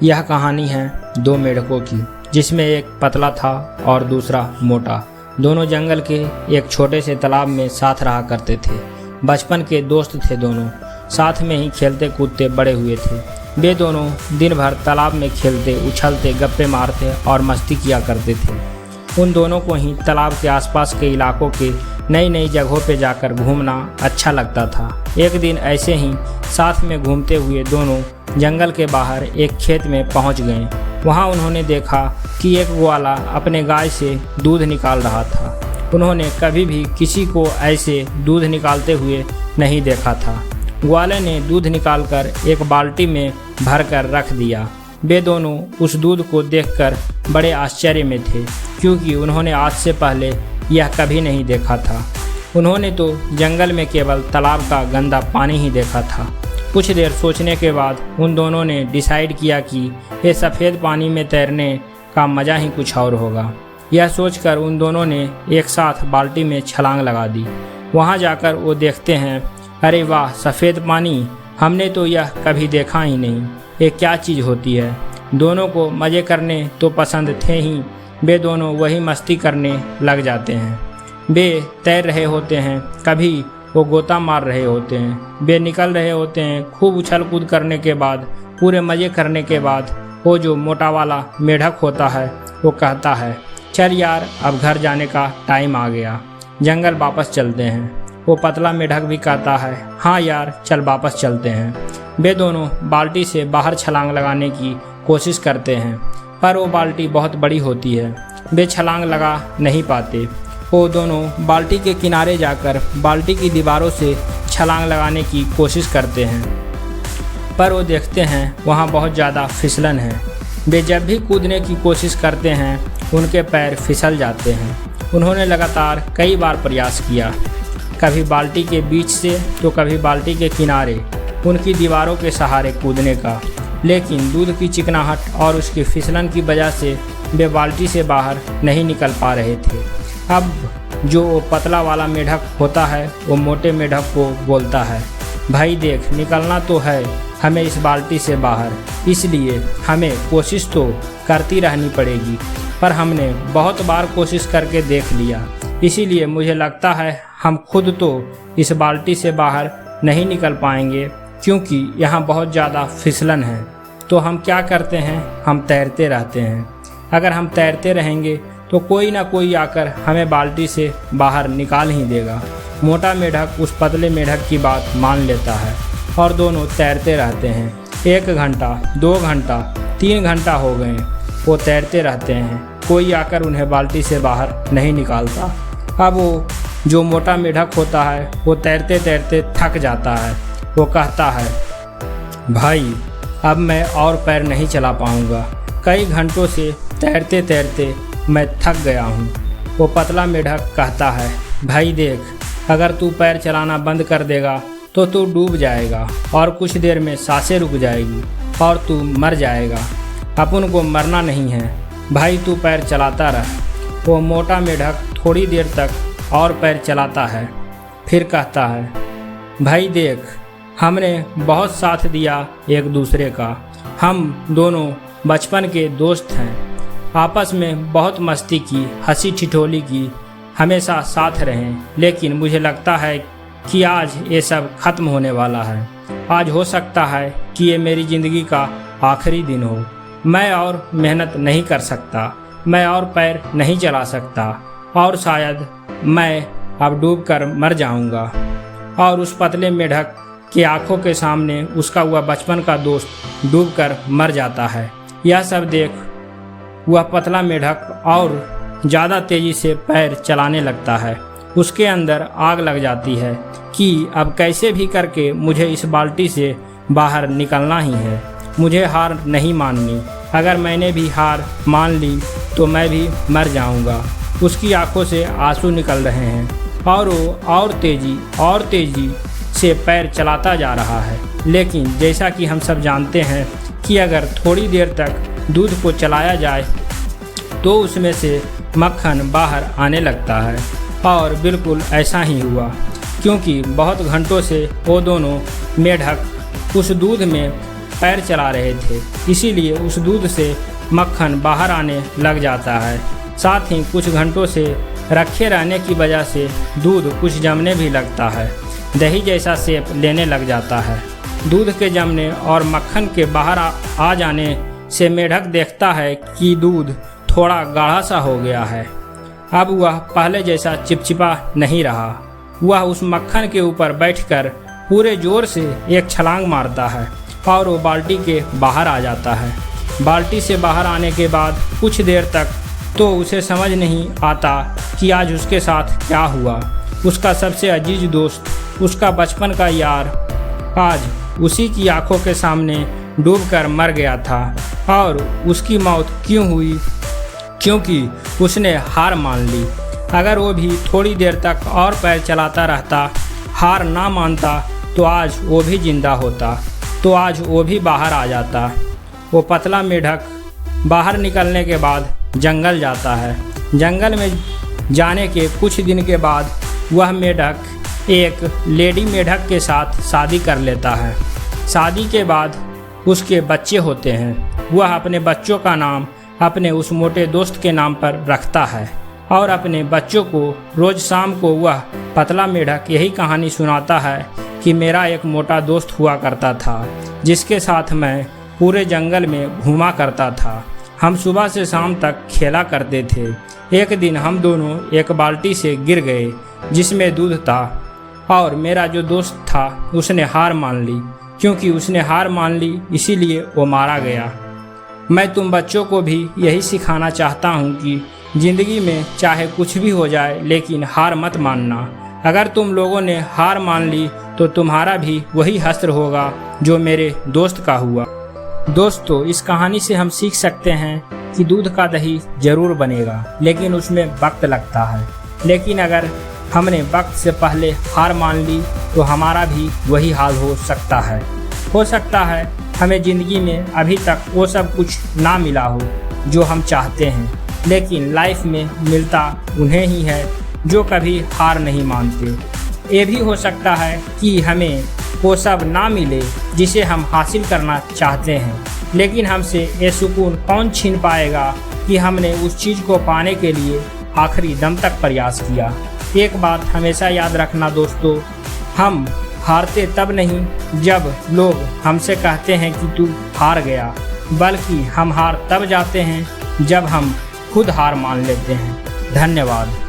यह कहानी है दो मेढकों की, जिसमें एक पतला था और दूसरा मोटा। दोनों जंगल के एक छोटे से तालाब में साथ रहा करते थे। बचपन के दोस्त थे दोनों, साथ में ही खेलते कूदते बड़े हुए थे। वे दोनों दिन भर तालाब में खेलते, उछलते, गप्पे मारते और मस्ती किया करते थे। उन दोनों को ही तालाब के आसपास के इलाकों के नई नई जगहों पे जाकर घूमना अच्छा लगता था। एक दिन ऐसे ही साथ में घूमते हुए दोनों जंगल के बाहर एक खेत में पहुंच गए। वहां उन्होंने देखा कि एक ग्वाला अपने गाय से दूध निकाल रहा था। उन्होंने कभी भी किसी को ऐसे दूध निकालते हुए नहीं देखा था। ग्वाले ने दूध निकालकर एक बाल्टी में भरकर रख दिया। वे दोनों उस दूध को देखकर बड़े आश्चर्य में थे, क्योंकि उन्होंने आज से पहले यह कभी नहीं देखा था। उन्होंने तो जंगल में केवल तालाब का गंदा पानी ही देखा था। कुछ देर सोचने के बाद उन दोनों ने डिसाइड किया कि ये सफ़ेद पानी में तैरने का मज़ा ही कुछ और होगा। यह सोचकर उन दोनों ने एक साथ बाल्टी में छलांग लगा दी। वहाँ जाकर वो देखते हैं, अरे वाह, सफ़ेद पानी! हमने तो यह कभी देखा ही नहीं। ये क्या चीज़ होती है? दोनों को मज़े करने तो पसंद थे ही, वे दोनों वही मस्ती करने लग जाते हैं। वे तैर रहे होते हैं, कभी वो गोता मार रहे होते हैं, वे निकल रहे होते हैं। खूब उछल कूद करने के बाद, पूरे मज़े करने के बाद, वो जो मोटा वाला मेढक होता है वो कहता है, चल यार, अब घर जाने का टाइम आ गया, जंगल वापस चलते हैं। वो पतला मेढक भी कहता है, हाँ यार, चल वापस चलते हैं। वे दोनों बाल्टी से बाहर छलांग लगाने की कोशिश करते हैं, पर वो बाल्टी बहुत बड़ी होती है। वे छलांग लगा नहीं पाते। वो दोनों बाल्टी के किनारे जाकर बाल्टी की दीवारों से छलांग लगाने की कोशिश करते हैं, पर वो देखते हैं वहाँ बहुत ज़्यादा फिसलन है। वे जब भी कूदने की कोशिश करते हैं, उनके पैर फिसल जाते हैं। उन्होंने लगातार कई बार प्रयास किया, कभी बाल्टी के बीच से तो कभी बाल्टी के किनारे उनकी दीवारों के सहारे कूदने का, लेकिन दूध की चिकनाहट और उसकी फिसलन की वजह से वे बाल्टी से बाहर नहीं निकल पा रहे थे। अब जो वो पतला वाला मेढक होता है, वो मोटे मेढक को बोलता है, भाई देख, निकलना तो है हमें इस बाल्टी से बाहर, इसलिए हमें कोशिश तो करती रहनी पड़ेगी। पर हमने बहुत बार कोशिश करके देख लिया, इसीलिए मुझे लगता है हम खुद तो इस बाल्टी से बाहर नहीं निकल पाएंगे, क्योंकि यहाँ बहुत ज़्यादा फिसलन है। तो हम क्या करते हैं, हम तैरते रहते हैं। अगर हम तैरते रहेंगे तो कोई ना कोई आकर हमें बाल्टी से बाहर निकाल ही देगा। मोटा मेढक उस पतले मेढक की बात मान लेता है और दोनों तैरते रहते हैं। 1 घंटा, 2 घंटा, 3 घंटा हो गए, वो तैरते रहते हैं। कोई आकर उन्हें बाल्टी से बाहर नहीं निकालता। अब वो जो मोटा मेढक होता है, वो तैरते तैरते थक जाता है। वो कहता है, भाई अब मैं और पैर नहीं चला पाऊँगा, कई घंटों से तैरते तैरते मैं थक गया हूँ। वो पतला मेढक कहता है, भाई देख, अगर तू पैर चलाना बंद कर देगा तो तू डूब जाएगा और कुछ देर में सांसें रुक जाएगी और तू मर जाएगा। अपन को मरना नहीं है भाई, तू पैर चलाता रह। वो मोटा मेढक थोड़ी देर तक और पैर चलाता है, फिर कहता है, भाई देख, हमने बहुत साथ दिया एक दूसरे का, हम दोनों बचपन के दोस्त हैं, आपस में बहुत मस्ती की, हंसी ठिठोली की, हमेशा साथ रहें। लेकिन मुझे लगता है कि आज ये सब खत्म होने वाला है। आज हो सकता है कि ये मेरी ज़िंदगी का आखिरी दिन हो। मैं और मेहनत नहीं कर सकता, मैं और पैर नहीं चला सकता, और शायद मैं अब डूबकर मर जाऊंगा। और उस पतले मेढक की आंखों के सामने उसका हुआ बचपन का दोस्त डूबकर मर जाता है। यह सब देख वह पतला मेढक और ज़्यादा तेज़ी से पैर चलाने लगता है। उसके अंदर आग लग जाती है कि अब कैसे भी करके मुझे इस बाल्टी से बाहर निकलना ही है। मुझे हार नहीं माननी, अगर मैंने भी हार मान ली तो मैं भी मर जाऊंगा। उसकी आंखों से आंसू निकल रहे हैं और वो और तेज़ी से पैर चलाता जा रहा है। लेकिन जैसा कि हम सब जानते हैं कि अगर थोड़ी देर तक दूध को चलाया जाए तो उसमें से मक्खन बाहर आने लगता है, और बिल्कुल ऐसा ही हुआ, क्योंकि बहुत घंटों से वो दोनों मेढक उस दूध में पैर चला रहे थे, इसीलिए उस दूध से मक्खन बाहर आने लग जाता है। साथ ही कुछ घंटों से रखे रहने की वजह से दूध कुछ जमने भी लगता है, दही जैसा शेप लेने लग जाता है। दूध के जमने और मक्खन के बाहर आ जाने से मेढक देखता है कि दूध थोड़ा गाढ़ा सा हो गया है। अब वह पहले जैसा चिपचिपा नहीं रहा। वह उस मक्खन के ऊपर बैठकर पूरे जोर से एक छलांग मारता है और वो बाल्टी के बाहर आ जाता है। बाल्टी से बाहर आने के बाद कुछ देर तक तो उसे समझ नहीं आता कि आज उसके साथ क्या हुआ। उसका सबसे अजीज दोस्त, उसका बचपन का यार आज उसी की आंखों के सामने डूबकर मर गया था। और उसकी मौत क्यों हुई? क्योंकि उसने हार मान ली। अगर वो भी थोड़ी देर तक और पैर चलाता रहता, हार ना मानता, तो आज वो भी जिंदा होता, तो आज वो भी बाहर आ जाता। वो पतला मेढक बाहर निकलने के बाद जंगल जाता है। जंगल में जाने के कुछ दिन के बाद वह मेढक एक लेडी मेढक के साथ शादी कर लेता है। शादी के बाद उसके बच्चे होते हैं। वह अपने बच्चों का नाम अपने उस मोटे दोस्त के नाम पर रखता है और अपने बच्चों को रोज़ शाम को वह पतला मेढक यही कहानी सुनाता है कि मेरा एक मोटा दोस्त हुआ करता था जिसके साथ मैं पूरे जंगल में घूमा करता था। हम सुबह से शाम तक खेला करते थे। एक दिन हम दोनों एक बाल्टी से गिर गए जिसमें दूध था और मेरा जो दोस्त था उसने हार मान ली। क्योंकि उसने हार मान ली इसीलिए वो मारा गया। मैं तुम बच्चों को भी यही सिखाना चाहता हूँ कि ज़िंदगी में चाहे कुछ भी हो जाए लेकिन हार मत मानना। अगर तुम लोगों ने हार मान ली तो तुम्हारा भी वही हश्र होगा जो मेरे दोस्त का हुआ। दोस्तों, इस कहानी से हम सीख सकते हैं कि दूध का दही जरूर बनेगा लेकिन उसमें वक्त लगता है। लेकिन अगर हमने वक्त से पहले हार मान ली तो हमारा भी वही हाल हो सकता है। हो सकता है हमें ज़िंदगी में अभी तक वो सब कुछ ना मिला हो जो हम चाहते हैं, लेकिन लाइफ में मिलता उन्हें ही है जो कभी हार नहीं मानते। ये भी हो सकता है कि हमें वो सब ना मिले जिसे हम हासिल करना चाहते हैं, लेकिन हमसे ये सुकून कौन छीन पाएगा कि हमने उस चीज़ को पाने के लिए आखिरी दम तक प्रयास किया। एक बात हमेशा याद रखना दोस्तों, हम हारते तब नहीं जब लोग हमसे कहते हैं कि तू हार गया, बल्कि हम हार तब जाते हैं जब हम खुद हार मान लेते हैं। धन्यवाद।